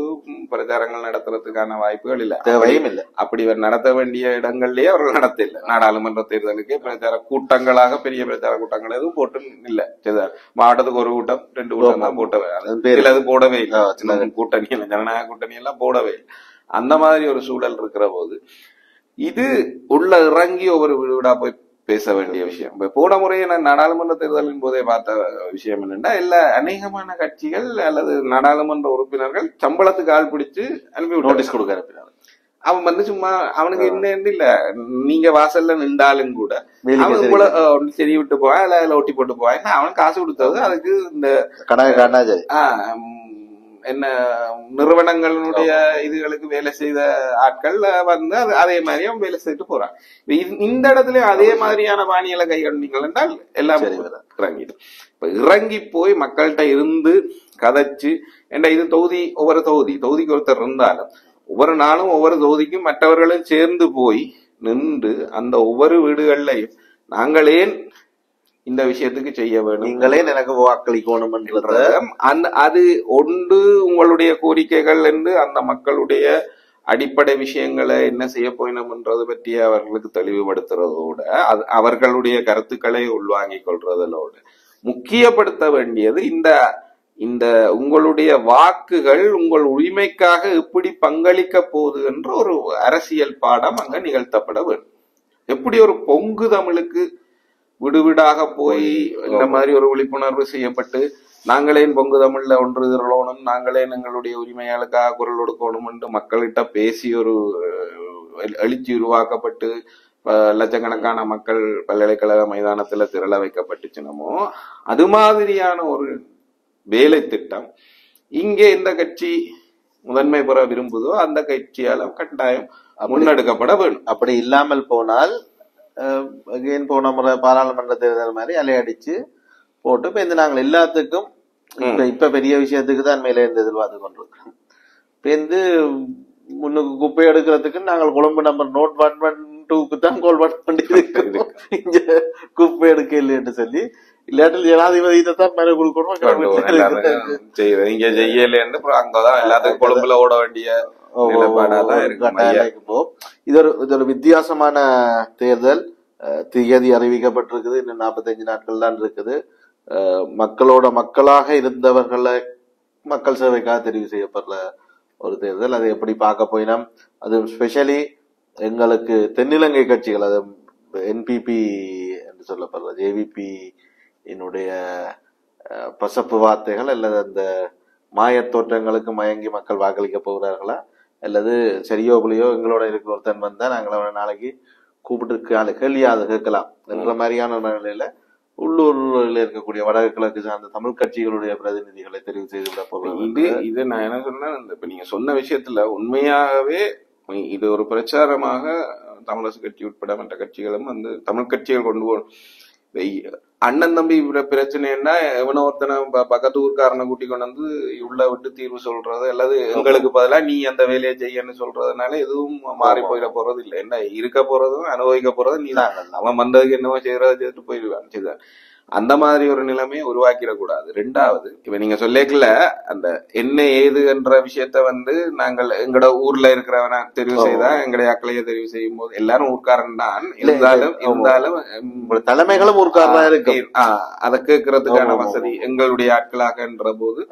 பிரச்சாரங்கள் நடத்துறதுக்கான வாய்ப்புகள் இல்ல, தேவையும் இல்லை. அப்படி நடத்த வேண்டிய இடங்கள்லயே அவர்கள் நடத்த இல்லை. நாடாளுமன்ற தேர்தலுக்கு பிரச்சார கூட்டங்களாக பெரிய பிரச்சார கூட்டங்கள் எதுவும் போட்டு இல்ல. மாவட்டத்துக்கு ஒரு கூட்டம் 2 கூட்டம் தான் போட்டவே, அது போடவே இல்லை. கூட்டணி ஜனநாயக கூட்டணி எல்லாம் போடவே இல்லை. அந்த மாதிரி ஒரு சூழல் இருக்கிற போது இது உள்ள இறங்கி ஒவ்வொரு வீடா போய் பேச வேண்டிய விஷயம். போன முறையை நான் நாடாளுமன்ற தேர்தலின் போதே பார்த்த விஷயம் என்னன்னா, எல்லா அநேகமான கட்சிகள் அல்லது நாடாளுமன்ற உறுப்பினர்கள் சம்பளத்துக்கு ஆள் பிடிச்சு அனுப்பி நோட்டீஸ் கொடுக்க. அவன் சும்மா அவனுக்கு என்ன இல்ல, நீங்க வாசல்ல நின்றாலும் கூட அவன் உங்களை செடி விட்டு போவான், இல்ல ஒட்டி போட்டு போவான். அவன் காசு கொடுத்தது அதுக்கு இந்த என்ன நிறுவனங்களுடைய இதுகளுக்கு வேலை செய்த ஆட்கள் அதே மாதிரி அவன் வேலை செய்துட்டு போறான். இந்த இடத்துல அதே மாதிரியான பாணிகளை கைகண்டீங்கள் என்றால் எல்லாம் இறங்கிடும். இப்ப இறங்கி போய் மக்கள்கிட்ட இருந்து கதைச்சு, ஏண்டா இது தொகுதி, ஒவ்வொரு தொகுதிக்கு ஒருத்தர் இருந்தாலும் ஒவ்வொரு நாளும் ஒவ்வொரு தொகுதிக்கும் மற்றவர்களும் சேர்ந்து போய் நின்று அந்த ஒவ்வொரு வீடுகள்லையும் நாங்களே இந்த விஷயத்துக்கு செய்ய வேண்டும், நீங்களே எனக்கு வாக்களிக்கணும் அது ஒன்று உங்களுடைய கோரிக்கைகள் என்று அந்த மக்களுடைய அடிப்படை விஷயங்களை என்ன செய்ய போயினோம்ன்றது பற்றி அவர்களுக்கு தெளிவுபடுத்துறதோட அவர்களுடைய கருத்துக்களை உள்வாங்கிக் கொள்றதோட முக்கியப்படுத்த வேண்டியது இந்த உங்களுடைய வாக்குகள் உங்கள் உரிமைக்காக எப்படி பங்களிக்க போகுது என்ற ஒரு அரசியல் பாடம் அங்க நிகழ்த்தப்பட வேண்டும். எப்படி ஒரு பொங்கு தமிழுக்கு விடுவிடாக போய் இந்த மாதிரி ஒரு விழிப்புணர்வு செய்யப்பட்டு நாங்களே பொங்கு தமிழ்ல ஒன்று திரளணும், நாங்களே எங்களுடைய உரிமையாளுக்காக குரல் கொடுக்கணும் என்று மக்கள்கிட்ட பேசி ஒரு எழுச்சி உருவாக்கப்பட்டு லட்சக்கணக்கான மக்கள் பல்கலைக்கழக மைதானத்துல திரள வைக்கப்பட்டுச்சுனமோ அது மாதிரியான ஒரு வேலை திட்டம் இங்கே எந்த கட்சி முதன்மை பெற விரும்புதோ அந்த கட்சியால கட்டாயம் முன்னெடுக்கப்பட வேண்டும். அப்படி இல்லாமல் போனால் போன முறை பாராளுமன்ற தேர்தல் மாதிரி அலையடிச்சு போட்டு இப்ப இந்த நாங்கள் எல்லாத்துக்கும் இப்ப பெரிய விஷயத்துக்கு தான் மேலே இருந்து எதிர்பார்த்து கொண்டிருக்கோம். இப்ப முன்னுக்கு குப்பை எடுக்கிறதுக்கு நாங்கள் கொழும்பு நம்பர் நோட் 112க்கு தான் கோல் பண்ணி இங்க குப்பை எடுக்க இல்லைன்னு சொல்லி இல்லாட்டில் ஜனாதிபதி தான் மேல கொடுக்கணும் இங்க செய்யலன்னு அங்கதான் எல்லாத்துக்கும் கொழும்புல ஓட வேண்டிய இது ஒரு வித்தியாசமான தேர்தல். தேதி அறிவிக்கப்பட்டிருக்குது, இன்னும் 45 நாட்கள் தான் இருக்குது. மக்களாக இருந்தவர்களை மக்கள் சேவைக்காக தெரிவு செய்யப்படுற ஒரு தேர்தல். அதை எப்படி பார்க்க போயினா அது ஸ்பெஷலி எங்களுக்கு தென்னிலங்கை கட்சிகள், அது என்பிபி என்று சொல்லப்படுற ஜேவிபி என்னுடைய பசப்பு வார்த்தைகள் அல்லது அந்த மாயத் தோற்றங்களுக்கு மயங்கி மக்கள் வாக்களிக்க போகிறார்களா அல்லது சரியோ புலியோ எங்களோட இருக்கிற ஒருத்தன் வந்தா நாங்கள் நாளைக்கு கூப்பிட்டு கேள்வியாவது கேட்கலாம் என்ற மாதிரியான நிலையில உள்ளூரில் இருக்கக்கூடிய வடக்கு கிழக்கு சார்ந்த தமிழ் கட்சிகளுடைய பிரதிநிதிகளை தெரிவு செய்து விட போகிறது. இது நான் என்ன சொன்னா, இப்ப நீங்க சொன்ன விஷயத்துல உண்மையாகவே இது ஒரு பிரச்சாரமாக தமிழரசு கட்சி உட்பட மற்ற கட்சிகளும் வந்து தமிழ் கட்சிகள் கொண்டு போகணும். அண்ணன் தம்பி பிரச்சனைன்னா எவனோ ஒருத்தனை பக்கத்து ஊர்க்காரனை கூட்டி கொண்டு வந்து உள்ள விட்டு தீர்வு சொல்றது அல்லது எங்களுக்கு பதிலா நீ அந்த வேலையை செய்யன்னு சொல்றதுனால எதுவும் மாறி போயிட போறது இல்லை. என்ன இருக்க போறதும் அனுபவிக்க போறதும் நீ தான். அவன் வந்ததுக்கு என்னவோ செய்யறத செய்துட்டு போயிடுவான். சரிதான், அந்த மாதிரி ஒரு நிலைமையை உருவாக்கிடக்கூடாது. ரெண்டாவது, இப்ப நீங்க சொல்லிக்கல அந்த என்ன ஏது என்ற விஷயத்த வந்து நாங்கள் எங்கட ஊர்ல இருக்கிறவன தெரிவு செய்தா எங்களுடைய அக்களைய தெரிவு செய்யும் போது எல்லாரும் ஊர்க்காரன் தான் இருந்தாலும் தலைமைகளும் ஊர்க்காரனா இருக்கு. அதை கேட்கறதுக்கான வசதி எங்களுடைய ஆட்களாகன்ற போது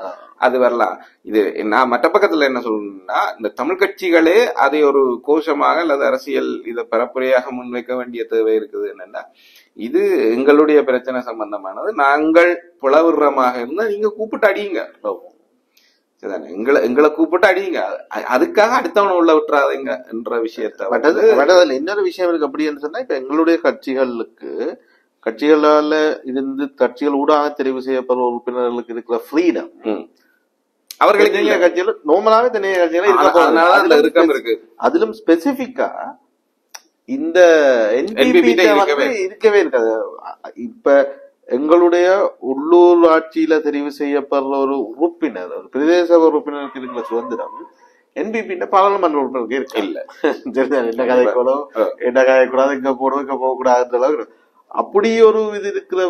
அது வரலாம். இது நான் மற்ற பக்கத்துல என்ன சொல்லணும்னா, இந்த தமிழ் கட்சிகளே அதை ஒரு கோஷமாக அல்லது அரசியல் இதை பரப்புரையாக முன்வைக்க வேண்டிய தேவை இருக்குது. என்னன்னா, இது எங்களுடைய பிரச்சனை சம்பந்தமானது, நாங்கள் புலவிடுறமாக இருந்தா நீங்க கூப்பிட்டு அடியுங்க, எங்களை கூப்பிட்டு அடியுங்க, அதுக்காக அடுத்தவனை உள்ள விட்டுறாதீங்க என்ற விஷயத்த. இன்னொரு விஷயம் இருக்கு. அப்படின்னு சொன்னா, இப்ப எங்களுடைய கட்சிகளால இருந்து கட்சிகள் ஊடாக தெரிவு செய்யப்படுற உறுப்பினர்களுக்கு இருக்கிற ஃப்ரீடம் அவர்களுக்கு கட்சிகள் நோமலாவே தனியாக கட்சிகள் இருக்கு. அதிலும் ஸ்பெசிபிக்கா இந்த இருக்கவே இருக்காது. இப்ப எங்களுடைய உள்ளூராட்சியில தெரிவு செய்யப்படுற ஒரு உறுப்பினர், ஒரு பிரதேச உறுப்பினருக்கு இருக்கிற சுதந்திரம் என்பிபி பாராளுமன்ற உறுப்பினருக்கு இருக்கு இல்ல. சரிதான், என்ன கதைக்கூடும் என்ன கதைக்கூடாது, இங்க போடுவோம் இங்க போக கூடாதுன்ற அளவுக்கு அப்படி ஒரு இது இருக்கிற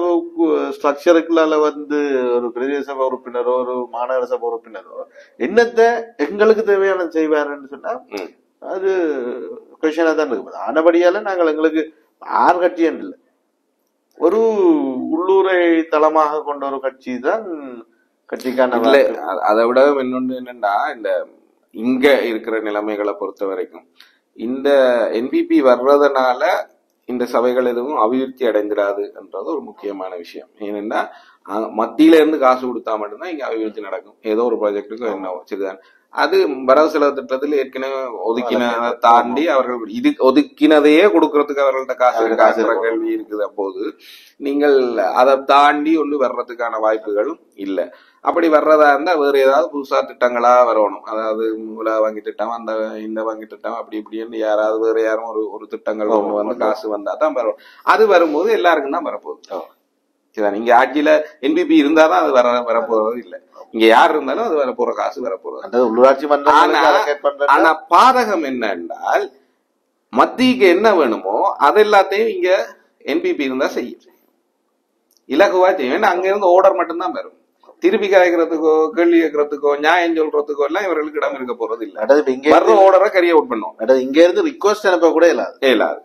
ஸ்ட்ரக்சருக்குள்ள வந்து ஒரு பிரதேச உறுப்பினரோ ஒரு மாநகர சபை உறுப்பினரோ என்னத்த எங்களுக்கு தேவையான செய்வாருன்னு சொன்னா அது கொஸ்டினா தான் இருக்கு. ஆனபடியால நாங்கள் எங்களுக்கு ஆறு கட்சி இல்லை, ஒரு உள்ளூரை தளமாக கொண்ட ஒரு கட்சி தான் கட்சிக்கான. அதை விட இன்னொன்று என்னன்னா, இந்த இங்க இருக்கிற நிலைமைகளை பொறுத்த வரைக்கும் இந்த என்பிபி வர்றதுனால இந்த சபைகள் எதுவும் அபிவிருத்தி அடைந்திராது என்றது ஒரு முக்கியமான விஷயம். ஏனென்னா மத்தியில இருந்து காசு கொடுத்தா மட்டும்தான் இங்க அபிவிருத்தி நடக்கும். ஏதோ ஒரு ப்ராஜெக்டுக்கும் என்ன வச்சுதான் அது வரவு செலவு திட்டத்தில் ஏற்கனவே ஒதுக்கினதை தாண்டி அவர்கள் இது ஒதுக்கினதையே கொடுக்கறதுக்கு அவர்கள்ட்ட காசு கேள்வி இருக்குது. அப்போது நீங்கள் அதை தாண்டி ஒன்று வர்றதுக்கான வாய்ப்புகளும் இல்லை. அப்படி வர்றதா இருந்தா வேற ஏதாவது புதுசா திட்டங்களா வரணும். அதாவது உலா வங்கி திட்டம், அந்த இந்த வங்கி திட்டம், அப்படி இப்படின்னு யாராவது வேற யாரும் ஒரு திட்டங்கள் ஒண்ணு வந்து காசு வந்தா தான் வரும். அது வரும்போது எல்லாருக்கும் தான் வரப்போகுது. சரிதான். இங்க ஆட்சியில என்பிபி இருந்தாதான் அது வரப்போறது இல்ல. இங்க யார் இருந்தாலும் அது வரப்போற காசு வரப்போறது. உள்ளூராட்சி மன்றம். ஆனா பாதகம் என்ன என்றால் மத்திக்கு என்ன வேணுமோ அது எல்லாத்தையும் இங்க என்பிபி இருந்தா செய்யும், இலகுவா செய்யும். அங்க இருந்து ஓர்டர் மட்டும்தான் வரும். திருப்பி காய்க்கிறதுக்கோ கேள்வி கேட்கறதுக்கோ நியாயம் சொல்றதுக்கோ எல்லாம் இவர்களுக்கு இடம் இருக்க போறது இல்ல. வர்ற ஓர்டரை கரிய அவுட் பண்ணுவோம். இங்க இருந்து ரிக்வஸ்ட் அனுப்ப கூட இயலாது.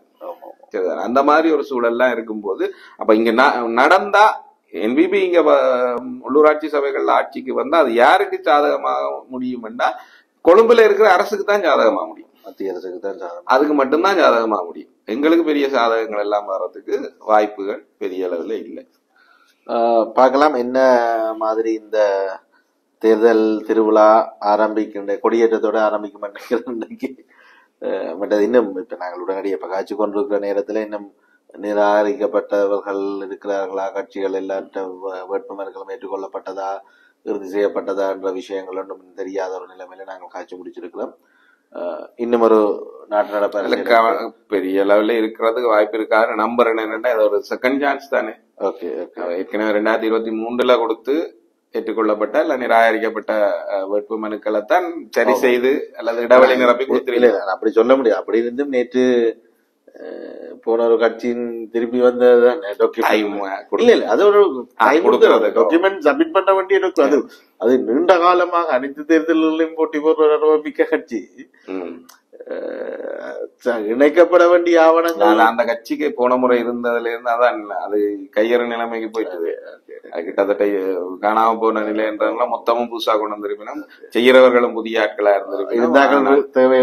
அந்த மாதிரி ஒரு சூழல்லாம் இருக்கும்போது அப்ப இங்க நடந்தா என்பிபி இங்க உள்ளூராட்சி சபைகள்ல ஆட்சிக்கு வந்தா அது யாருக்கு சாதகமாக முடியும்னா கொழும்புல இருக்கிற அரசுக்கு தான் சாதகமாக முடியும், மத்திய அரசுக்கு தான் சாதகம், அதுக்கு மட்டும்தான் சாதகமாக முடியும். எங்களுக்கு பெரிய சாதகங்கள் எல்லாம் வர்றதுக்கு வாய்ப்புகள் பெரிய அளவுல இல்லை. பார்க்கலாம் என்ன மாதிரி இந்த தேர்தல் திருவிழா ஆரம்பிக்கின்ற கொடியேற்றத்தோட ஆரம்பிக்கும் இன்னைக்கு. பட் அது இன்னும் இப்ப நாங்கள் உடனடியாக இப்ப காட்சி கொண்டிருக்கிற நேரத்துல இன்னும் நிராகரிக்கப்பட்டவர்கள் இருக்கிறார்களா, கட்சிகள் எல்லாற்ற வேட்புமனுக்களும் ஏற்றுக்கொள்ளப்பட்டதா இறுதி செய்யப்பட்டதா என்ற விஷயங்கள் ஒன்றும் தெரியாத ஒரு நிலைமையில நாங்கள் காட்சி முடிச்சிருக்கிறோம். இன்னும் ஒரு நாட்டு நடப்பு பெரிய லெவல்ல இருக்கிறதுக்கு வாய்ப்பு இருக்காரு. நம்பர் என்னன்னா இது ஒரு செகண்ட் சான்ஸ் தானே. ஓகே, ஏற்கனவே 2023 கொடுத்து ஏற்றுக்கொள்ளப்பட்ட இல்ல நிராகரிக்கப்பட்ட வேட்பு மனுக்களை தான் சரி செய்து அல்லது இடைவெளி நிரப்பி கொடுத்துருக்கீங்க. அப்படி சொல்ல முடியும். அப்படி இருந்தும் நேற்று போன ஒரு கட்சியின் திருப்பி வந்த அது ஒரு டாக்குமெண்ட் சப்மிட் பண்ண வேண்டிய அது நீண்ட காலமாக அனைத்து தேர்தல்களிலும் போட்டி போடுற மிக்க கட்சி இணைக்கப்பட வேண்டிய ஆவணங்கள் அந்த கட்சிக்கு போன முறை இருந்ததுல இருந்து அதான் அது கையறு நிலைமைக்கு போயிட்டு கிட்டத்தட்ட காணாம போன நிலைன்றதுல மொத்தமும் புதுசா கொண்டு வந்திருப்பினும் செய்யறவர்களும் புதிய ஆட்களா இருந்திருப்பினும் தேவை.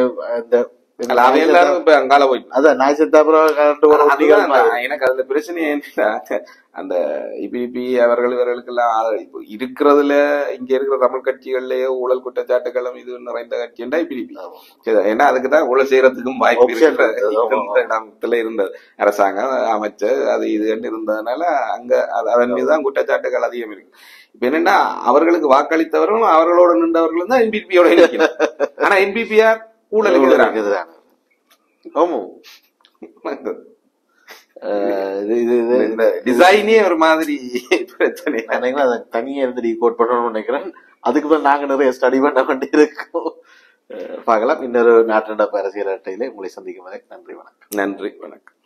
எல்லாரும் இப்ப அங்கால போயிட்டு அதான் எனக்கு அதுல பிரச்சனை அந்த இபிபி அவர்கள் இவர்களுக்கு எல்லாம் இருக்கிறதுல இங்க இருக்கிற தமிழ் கட்சிகள்லயே ஊழல் குற்றச்சாட்டுகளும் இது நிறைந்த கட்சி என்றா இபிபி. ஏன்னா அதுக்குதான் ஊழல் செய்யறதுக்கும் வாய்ப்பு இருக்கிற இடத்துல இருந்தது அரசாங்கம் அமைச்சர் அது இதுன்னு இருந்ததுனால அங்க அதன் மீதுதான் குற்றச்சாட்டுகள் அதிகம் இருக்கு. இப்ப என்னன்னா அவர்களுக்கு வாக்களித்தவர்களும் அவர்களோட நின்றவர்களும் தான் என்பிபியோட இருக்கிறார். ஆனா என்பிபிஆர் ஊழலுக்கு எதிரான டிசைனே ஒரு மாதிரி பிரச்சனை. தனியா இருந்து டீகோட் பண்ணணும்னு நினைக்கிறேன். அதுக்கு தான் நாங்க நிறைய ஸ்டடி பண்ண வேண்டியிருக்கோம். பார்க்கலாம். இன்னொரு நாட்டு நடப்பு அரசியல் அட்டையில உங்களை சந்திக்கும் வரை நன்றி வணக்கம். நன்றி வணக்கம்.